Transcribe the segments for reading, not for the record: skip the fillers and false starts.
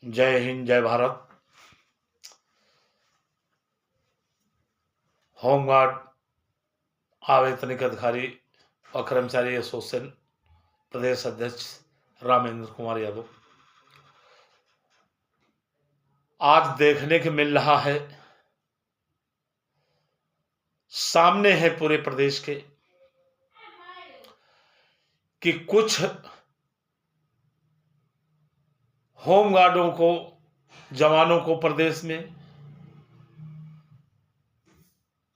जय हिंद, जय भारत। होमगार्ड आवेतनिक अधिकारी और कर्मचारी एसोसिएशन प्रदेश अध्यक्ष रामेंद्र कुमार यादव। आज देखने को मिल रहा है, सामने है पूरे प्रदेश के, कि कुछ होमगार्डों को, जवानों को प्रदेश में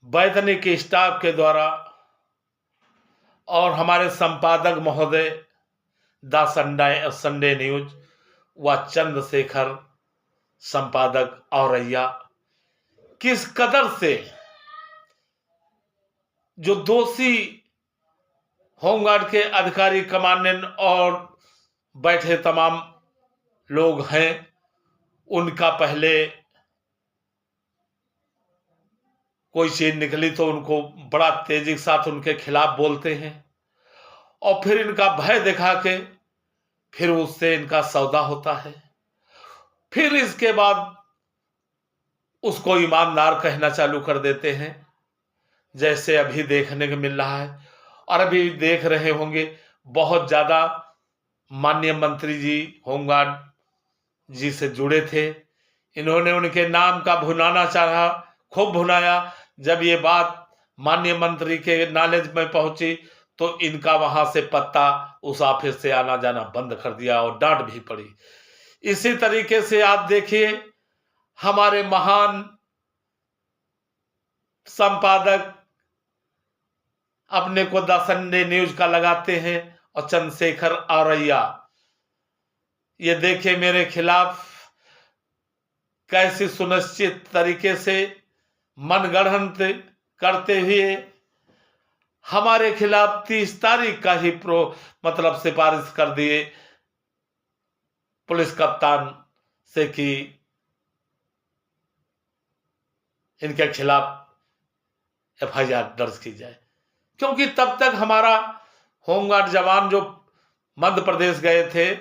वैतनिक स्टाफ के द्वारा और हमारे संपादक महोदय द संडे न्यूज व चंद्रशेखर संपादक औरैया किस कदर से जो दोषी होमगार्ड के अधिकारी, कमांडेंट और बैठे तमाम लोग हैं, उनका पहले कोई चीज निकली तो उनको बड़ा तेजी के साथ उनके खिलाफ बोलते हैं और फिर इनका भय दिखा के फिर उससे इनका सौदा होता है। फिर इसके बाद उसको ईमानदार कहना चालू कर देते हैं, जैसे अभी देखने को मिल रहा है। और अभी देख रहे होंगे, बहुत ज्यादा माननीय मंत्री जी होमगार्ड जी से जुड़े थे। इन्होंने उनके नाम का भुनाना चाहा, खूब भुनाया। जब ये बात माननीय मंत्री के नॉलेज में पहुंची तो इनका वहां से पत्ता, उस ऑफिस से आना जाना बंद कर दिया और डांट भी पड़ी। इसी तरीके से आप देखिए, हमारे महान संपादक अपने को द संडे न्यूज का लगाते हैं और चंद्रशेखर औरैया, ये देखिए मेरे खिलाफ कैसी सुनिश्चित तरीके से मनगढ़ंत करते हुए हमारे खिलाफ 30 तारीख का ही सिफारिश कर दिए पुलिस कप्तान से कि इनके खिलाफ एफआईआर दर्ज की जाए। क्योंकि तब तक हमारा होमगार्ड जवान जो मध्य प्रदेश गए थे,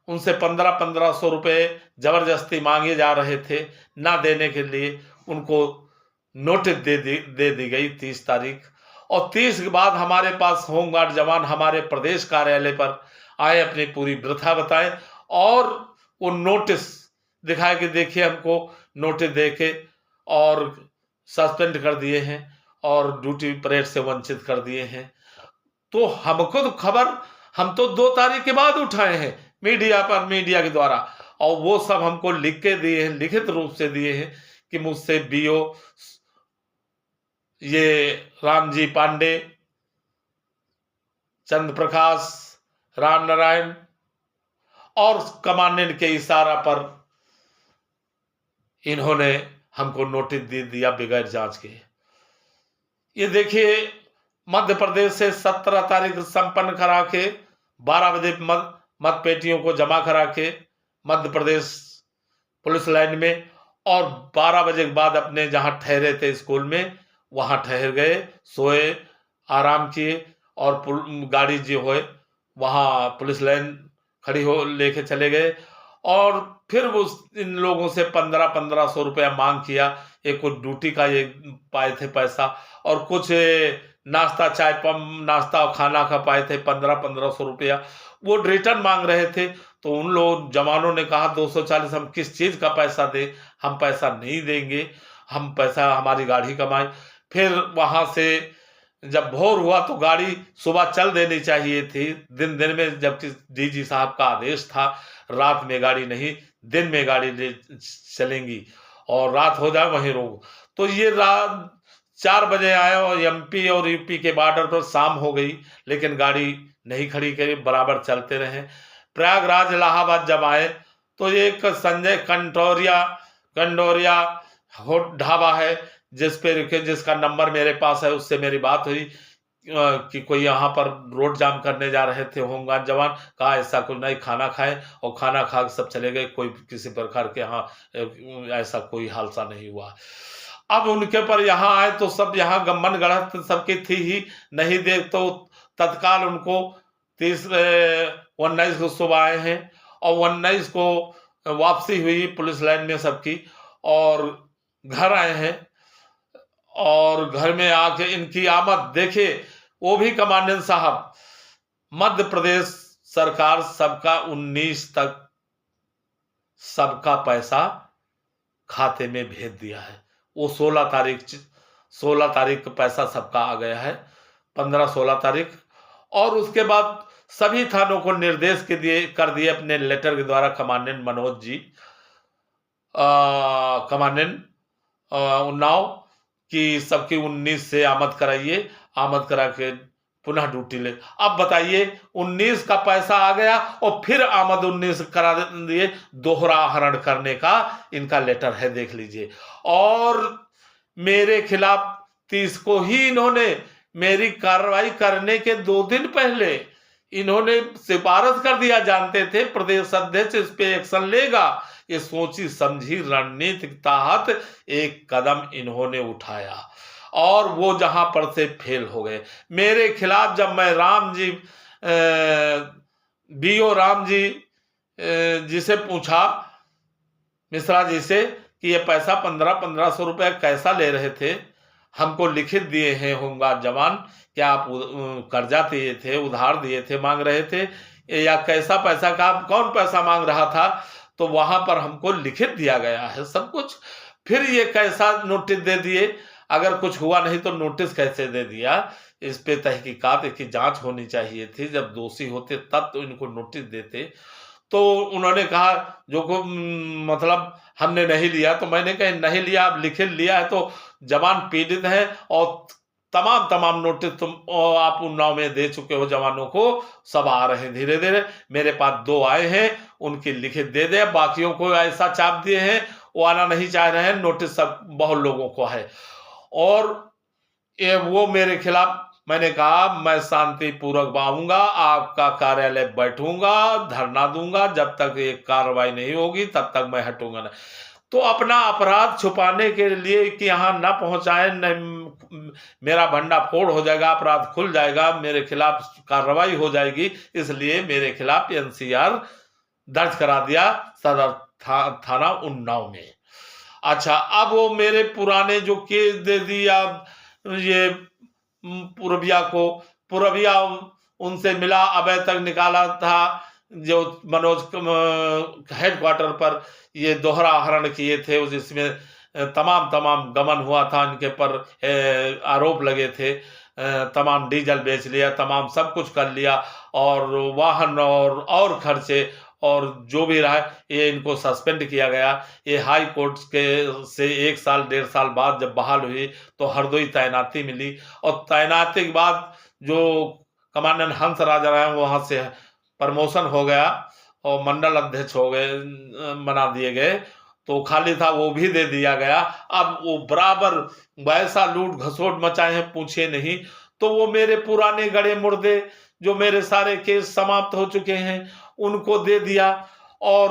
उनसे 1500 रुपए जबरदस्ती मांगे जा रहे थे। ना देने के लिए उनको नोटिस दे दी गई 30 तारीख। और 30 के बाद हमारे पास होमगार्ड जवान हमारे प्रदेश कार्यालय पर आए, अपनी पूरी वृथा बताएं और वो नोटिस दिखाए कि देखिए हमको नोटिस देके और सस्पेंड कर दिए हैं और ड्यूटी परेड से वंचित कर दिए हैं। तो हमको तो खबर, हम तो 2 तारीख के बाद उठाए हैं मीडिया पर, मीडिया के द्वारा, और वो सब हमको लिख के दिए हैं, लिखित रूप से दिए हैं कि मुझसे बीओ ये रामजी पांडे, चंद्र प्रकाश, राम नारायण और कमांडेंट के इशारा पर इन्होंने हमको नोटिस दे दिया बगैर जांच के। ये देखिए, मध्य प्रदेश से 17 तारीख संपन्न करा के 12 बजे मत पेटियों को जमा करा के मध्य प्रदेश पुलिस लाइन में, और 12 बजे के बाद अपने जहां ठहरे थे स्कूल में वहां ठहर गए, सोए, आराम किए और गाड़ी जो है वहां पुलिस लाइन खड़ी हो लेके चले गए। और फिर वो इन लोगों से 1500 रुपया मांग किया। एक कुछ ड्यूटी का ये पाए थे पैसा, और कुछ नाश्ता, चाय नाश्ता और खाना का पाए थे 1500 रुपया, वो रिटर्न मांग रहे थे। तो उन लोग जवानों ने कहा 240, हम किस चीज का पैसा दे, हम पैसा नहीं देंगे, हम पैसा हमारी गाड़ी कमाए। फिर वहां से जब भोर हुआ तो गाड़ी सुबह चल देनी चाहिए थी, दिन में, जबकि डीजी साहब का आदेश था रात में गाड़ी नहीं, दिन में गाड़ी चलेंगी और रात हो जाए वहीं रोक। तो ये रात 4 बजे आए और एमपी और यूपी के बॉर्डर पर शाम हो गई, लेकिन गाड़ी नहीं खड़ी करी, बराबर चलते रहे। प्रयागराज इलाहाबाद जब आए तो एक संजय कंडोरिया ढाबा है जिस पे रुके, जिसका नंबर मेरे पास है, उससे मेरी बात हुई कि कोई यहाँ पर रोड जाम करने जा रहे थे होमगार्ड जवान। कहा ऐसा कुछ नहीं, खाना खाए और खाना खा के सब चले गए, कोई किसी प्रकार के यहाँ ऐसा कोई हादसा नहीं हुआ। अब उनके पर यहाँ आए तो सब यहाँ मन गढ़त सबकी थी ही, नहीं दे तो तत्काल उनको 19 को सुबह आए हैं और 19 को वापसी हुई पुलिस लाइन में सबकी, और घर आए हैं। और घर में आके इनकी आमद देखे, वो भी कमांडेंट साहब, मध्य प्रदेश सरकार सबका 19 तक सबका पैसा खाते में भेज दिया है। वो 16 तारीख का पैसा सबका आ गया है, 15-16 तारीख। और उसके बाद सभी थानों को निर्देश कर दिए अपने लेटर के द्वारा, कमांडेंट मनोज जी, कमांडेंट उन्नाव, कि सबकी 19 से आमद कराइए, आमद करा के पुनः ड्यूटी ले। अब बताइए, 19 का पैसा आ गया और फिर आमद 19 करा दिए, दोहरा हरण करने का इनका लेटर है, देख लीजिए। और मेरे खिलाफ 30 को ही इन्होंने, मेरी कार्रवाई करने के 2 दिन पहले इन्होंने सिफारिश कर दिया, जानते थे प्रदेश अध्यक्ष इस पे एक्शन लेगा। ये सोची समझी रणनीति के तहत एक कदम इन्होंने उठाया और वो जहां पर से फेल हो गए। मेरे खिलाफ जब मैं राम जी, बीओ राम जी जिसे पूछा, मिश्रा जी से, कि ये पैसा 1500 रुपए कैसा ले रहे थे, हमको लिखित दिए हैं होमगार्ड जवान, क्या आप कर्जा दिए थे, उधार दिए थे, मांग रहे थे, या कैसा पैसा का, कौन पैसा मांग रहा था, तो वहां पर हमको लिखित दिया गया है सब कुछ। फिर ये कैसा नोटिस दे दिए, अगर कुछ हुआ नहीं तो नोटिस कैसे दे दिया, इस पे तहकीकात की जांच होनी चाहिए थी। जब दोषी होते तब तो इनको नोटिस देते। तो उन्होंने कहा जो को मतलब हमने नहीं लिया, तो मैंने कहा नहीं लिया, आप लिखित लिया है तो जवान पीड़ित है, और तमाम नोटिस तुम आप उन्नाव में दे चुके हो जवानों को, सब आ रहे हैं धीरे धीरे। मेरे पास 2 आए हैं, उनकी लिखित दे दे, बाकियों को ऐसा चाप दिए हैं वो आना नहीं चाह रहे हैं, नोटिस सब बहुत लोगों को है। और वो मेरे खिलाफ, मैंने कहा मैं शांतिपूर्वक आऊंगा, आपका कार्यालय बैठूंगा, धरना दूंगा, जब तक ये कार्रवाई नहीं होगी तब तक मैं हटूंगा नहीं। तो अपना अपराध छुपाने के लिए कि यहाँ ना पहुंचाए, मेरा भंडाफोड़ हो जाएगा, अपराध खुल जाएगा, मेरे खिलाफ कार्रवाई हो जाएगी, इसलिए मेरे खिलाफ एनसीआर दर्ज करा दिया सदर थाना उन्नाव में। अच्छा, अब वो मेरे पुराने जो केस दे दिया ये पूरबिया उनसे मिला, अभय तक निकाला था, जो मनोज हेडक्वार्टर पर ये दोहरा हरण किए थे, जिसमें तमाम गमन हुआ था, इनके पर आरोप लगे थे, तमाम डीजल बेच लिया, तमाम सब कुछ कर लिया, और वाहन और खर्चे और जो भी रहा, ये इनको सस्पेंड किया गया। ये हाई कोर्ट के से 1 साल 1.5 साल बाद जब बहाल हुई तो हरदोई तैनाती मिली, और तैनाती के बाद जो कमांडेंट हंस राजा रहे वहां से प्रमोशन हो गया और मंडल अध्यक्ष हो गए, बना दिए गए, तो खाली था वो भी दे दिया गया। अब वो बराबर वैसा लूट घसोट मचाए हैं, पूछे नहीं। तो वो मेरे पुराने गड़े मुर्दे जो मेरे सारे केस समाप्त हो चुके हैं उनको दे दिया, और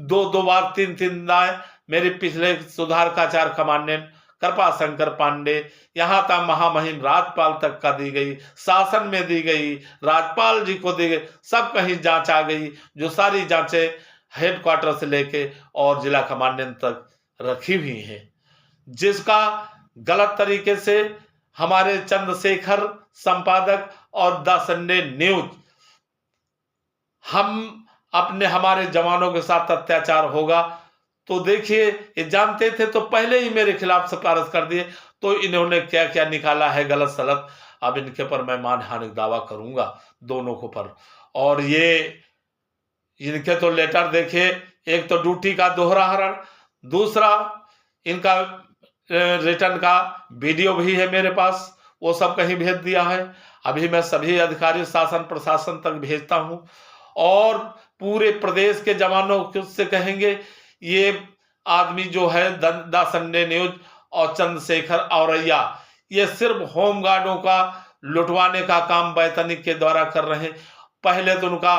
2 बार 3 बार मेरे पिछले सुधार काचार कमांडेंट कृपा शंकर पांडे, यहाँ तक महामहिम राज्यपाल तक का दी गई, शासन में दी गई, राज्यपाल जी को दी गई, सब कहीं जांच आ गई, जो सारी जांचें हेडक्वार्टर से लेके और जिला कमांडेंट तक रखी हुई हैं, जिसका गलत तरीके से हमारे चंद्रशेखर संपादक और द संडे न्यूज, हम हमारे जवानों के साथ अत्याचार होगा तो देखिए, ये जानते थे तो पहले ही मेरे खिलाफ सिफारिश कर दिए, तो इन्होंने क्या क्या निकाला है गलत सलत। अब इनके पर मैं मानहानि दावा करूंगा, दोनों को पर। और ये इनके तो लेटर देखिए, एक तो ड्यूटी का दोहरा हरण, दूसरा इनका रिटर्न का वीडियो भी है मेरे पास, वो सब कहीं भेज दिया है। अभी मैं सभी अधिकारी शासन प्रशासन तक भेजता हूं, और पूरे प्रदेश के जवानों से कहेंगे ये आदमी जो है द संडे न्यूज और चंद्रशेखर औरैया, ये सिर्फ होमगार्डों का लुटवाने का काम वैतनिक के द्वारा कर रहे हैं। पहले तो उनका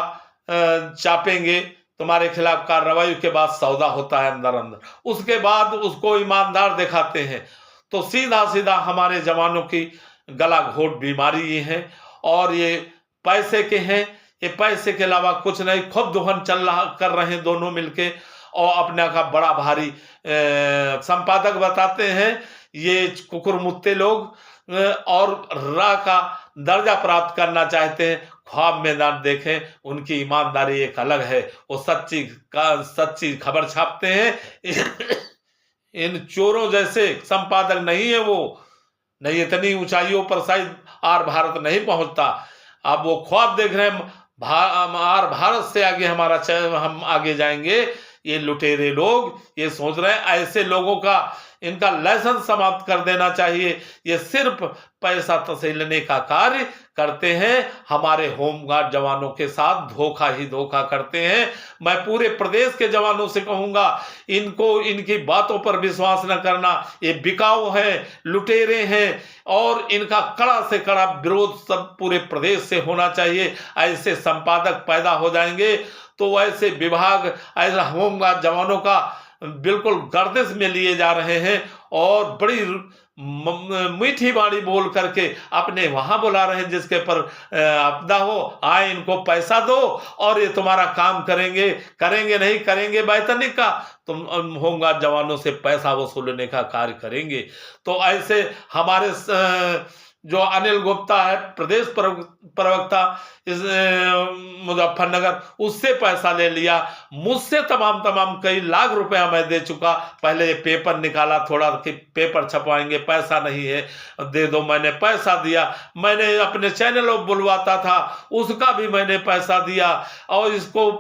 चापेंगे, तुम्हारे खिलाफ कार्रवाई के बाद सौदा होता है अंदर अंदर, उसके बाद उसको ईमानदार दिखाते हैं। तो सीधा सीधा हमारे जवानों की गला घोट बीमारी ये है, और ये पैसे के हैं, ये पैसे के अलावा कुछ नहीं, खूब दोहन कर रहे हैं दोनों मिलके। और अपने का बड़ा भारी संपादक बताते हैं। ये कुकुरमुत्ते लोग और रा का दर्जा प्राप्त करना चाहते हैं, ख्वाब में ना देखें। उनकी ईमानदारी एक अलग है, वो सच्ची खबर छापते हैं। इन चोरों जैसे संपादक नहीं है वो, नहीं इतनी ऊंचाइयों पर शायद आर भारत नहीं पहुंचता। अब वो ख्वाब देख रहे हैं आर भारत से आगे हम आगे जाएंगे। ये लुटेरे लोग ये सोच रहे हैं, ऐसे लोगों का इनका लाइसेंस समाप्त कर देना चाहिए। ये सिर्फ पैसा तसल्लने का कार्य करते हैं, हमारे होमगार्ड जवानों के साथ धोखा ही धोखा करते हैं। मैं पूरे प्रदेश के जवानों से कहूंगा, इनको इनकी बातों पर विश्वास न करना। ये बिकाऊ हैं, लुटेरे हैं और इनका कड़ा से कड़ा विरोध सब पूरे प्रदेश से होना चाहिए। ऐसे संपादक पैदा हो जाएंगे तो ऐसे विभाग, ऐसा होमगार्ड जवानों का बिल्कुल गर्दिश में लिए जा रहे हैं और बड़ी मीठी बाणी बोल करके अपने वहां बुला रहे हैं जिसके पर आपदा हो, आए इनको पैसा दो और ये तुम्हारा काम करेंगे नहीं करेंगे वैतनिक का, तुम होमगार्ड जवानों से पैसा वसूलने का कार्य करेंगे। तो ऐसे हमारे जो अनिल गुप्ता है प्रदेश प्रवक्ता इस मुजफ्फरनगर, उससे पैसा ले लिया, मुझसे तमाम कई लाख रुपया मैं दे चुका। पहले ये पेपर निकाला थोड़ा कि पेपर छपवाएंगे, पैसा नहीं है दे दो, मैंने पैसा दिया। मैंने अपने चैनलों बुलवाता था उसका भी मैंने पैसा दिया और इसको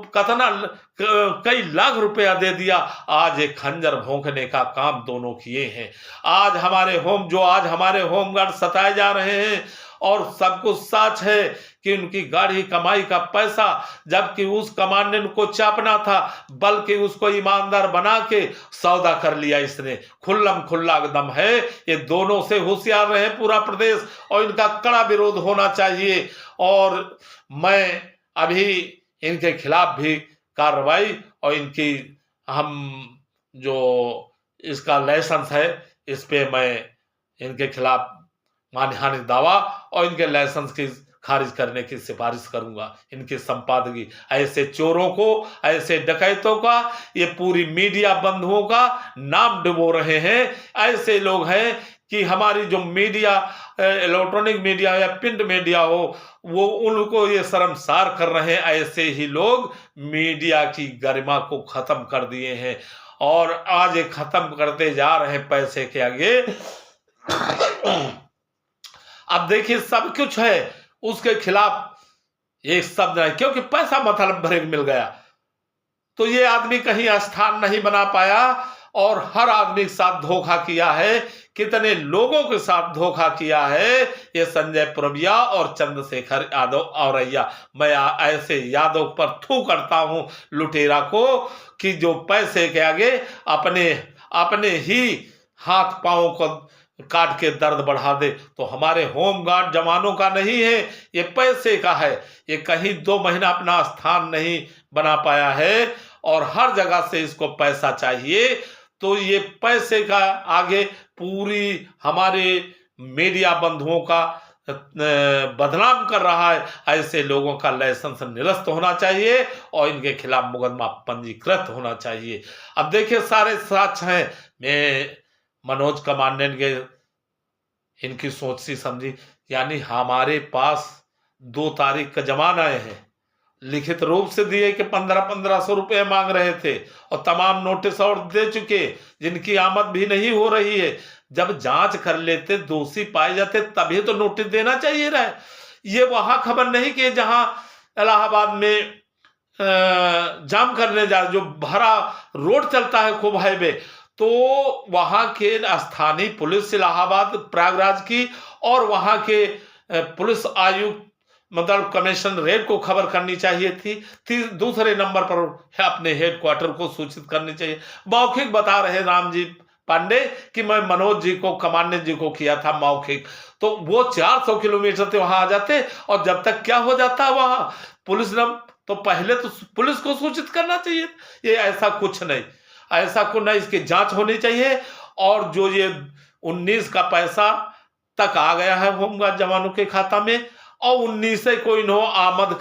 कई लाख रुपया दे दिया। आज एक खंजर भोंकने का काम दोनों किए हैं। आज हमारे होमगार्ड सताए जा रहे हैं और सब कुछ सच है कि उनकी गाढ़ी कमाई का पैसा, जबकि उस कमांडेंट को चापना था, बल्कि उसको ईमानदार बना के सौदा कर लिया इसने। खुल्ला एकदम है। ये दोनों से होशियार रहे पूरा प्रदेश और इनका कड़ा विरोध होना चाहिए। और मैं अभी इनके खिलाफ भी कार्रवाई और इनकी हम जो इसका लाइसेंस है इस पे मैं इनके खिलाफ मानहानि दावा और इनके लाइसेंस की खारिज करने की सिफारिश करूंगा। इनके संपादकी ऐसे चोरों को, ऐसे डकैतों का, ये पूरी मीडिया बंधुओं का नाम डुबो रहे हैं। ऐसे लोग हैं कि हमारी जो मीडिया, इलेक्ट्रॉनिक मीडिया या प्रिंट मीडिया हो, वो उनको ये शर्मसार कर रहे हैं। ऐसे ही लोग मीडिया की गरिमा को खत्म कर दिए हैं और आज ये खत्म करते जा रहे हैं पैसे के आगे। अब देखिए सब कुछ है, उसके खिलाफ एक शब्द नहीं, क्योंकि पैसा मतलब भरे मिल गया। तो ये आदमी कहीं स्थान नहीं बना पाया और हर आदमी के साथ धोखा किया है। कितने लोगों के साथ धोखा किया है ये संजय पुरबिया और चंद्रशेखर यादव औरैया। मैं ऐसे यादव पर थू करता हूं लुटेरा को कि जो पैसे के आगे अपने ही हाथ पांव को काट के दर्द बढ़ा दे। तो हमारे होमगार्ड जवानों का नहीं है, ये पैसे का है। ये कहीं 2 महीना अपना स्थान नहीं बना पाया है और हर जगह से इसको पैसा चाहिए। तो ये पैसे का आगे पूरी हमारे मीडिया बंधुओं का बदनाम कर रहा है। ऐसे लोगों का लाइसेंस निरस्त होना चाहिए और इनके खिलाफ मुकदमा पंजीकृत होना चाहिए। अब देखिए सारे साक्ष्य हैं। मैं मनोज कमांडेंट के इनकी सोच सी समझी, यानी हमारे पास 2 तारीख का जमान आए हैं, लिखित रूप से दिए कि 1500 रुपये मांग रहे थे और तमाम नोटिस और दे चुके जिनकी आमद भी नहीं हो रही है। जब जांच कर लेते, दोषी पाए जाते, तभी तो नोटिस देना चाहिए रहा। ये वहां खबर नहीं कि जहां इलाहाबाद में जाम करने जा, जो भरा रोड चलता है खूब हाईवे, तो वहां के स्थानीय पुलिस इलाहाबाद प्रयागराज की और वहां के पुलिस आयुक्त मतलब कमिश्नरेट को खबर करनी चाहिए थी। दूसरे नंबर पर अपने हेडक्वार्टर को सूचित करनी चाहिए। मौखिक बता रहे रामजी पांडे कि मैं मनोज जी को, कमांडेंट जी को किया था मौखिक। तो वो 400 किलोमीटर से वहां आ जाते और जब तक क्या हो जाता वहां पुलिस ने, तो पहले तो पुलिस को सूचित करना चाहिए। ये ऐसा कुछ नहीं, ऐसा कुछ नहीं, इसकी जांच होनी चाहिए। और जो ये 19 का पैसा तक आ गया है होमगार्ड जवानों के खाता में और 19 को इन्हों आमद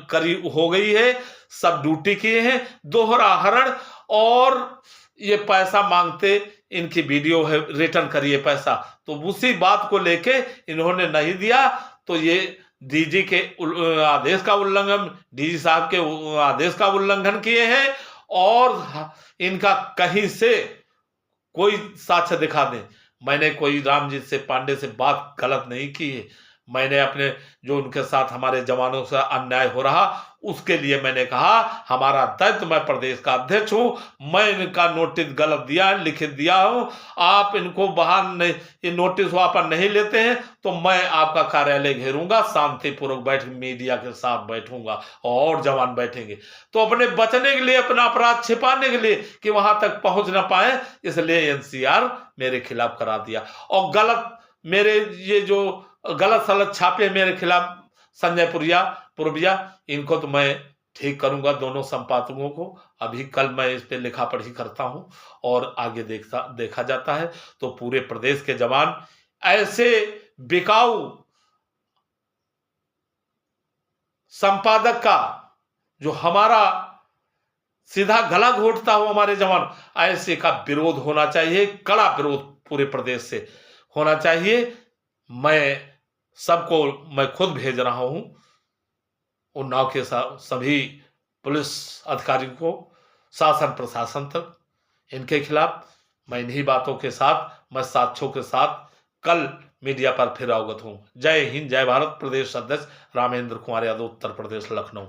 करी हो गई है, सब ड्यूटी किए हैं, दोहरा हरण, और ये पैसा मांगते, इनकी वीडियो है, रिटर्न करिए पैसा, तो उसी बात को लेके इन्होंने नहीं दिया, तो ये डीजी के आदेश का उल्लंघन, डीजी साहब के आदेश का उल्लंघन किए हैं, और इनका कहीं से कोई साक्ष्य दिखा दें। मैंने कोई रामजीत से पांडे से बात गलत नहीं की है, मैंने अपने जो उनके साथ हमारे जवानों से अन्याय हो रहा उसके लिए मैंने कहा हमारा दायित्व, मैं प्रदेश का अध्यक्ष हूं, मैं इनका नोटिस गलत दिया, लिखित दिया हूं, आप इनको बाहर नहीं, ये नोटिस वापस नहीं लेते हैं तो मैं आपका कार्यालय घेरूंगा, शांतिपूर्वक बैठ मीडिया के साथ बैठूंगा और जवान बैठेंगे। तो अपने बचने के लिए, अपना अपराध छिपाने के लिए कि वहां तक पहुंच ना पाए, इसलिए एनसीआर मेरे खिलाफ करा दिया। और गलत मेरे ये जो गलत सलत छापे मेरे खिलाफ संजय पुरबिया, इनको तो मैं ठीक करूंगा, दोनों संपादकों को। अभी कल मैं इस पे लिखा पढ़ी करता हूं और आगे देखा जाता है। तो पूरे प्रदेश के जवान ऐसे बिकाऊ संपादक का जो हमारा सीधा गला घोटता हो हमारे जवान, ऐसे का विरोध होना चाहिए, कड़ा विरोध पूरे प्रदेश से होना चाहिए। मैं सबको मैं खुद भेज रहा हूं उन्नाव के सभी पुलिस अधिकारियों को, शासन प्रशासन तक, इनके खिलाफ मैं इन्हीं बातों के साथ, मैं साक्ष्यों के साथ कल मीडिया पर फिर अवगत हूं। जय हिंद, जय भारत। प्रदेश अध्यक्ष रामेंद्र कुमार यादव, उत्तर प्रदेश, लखनऊ।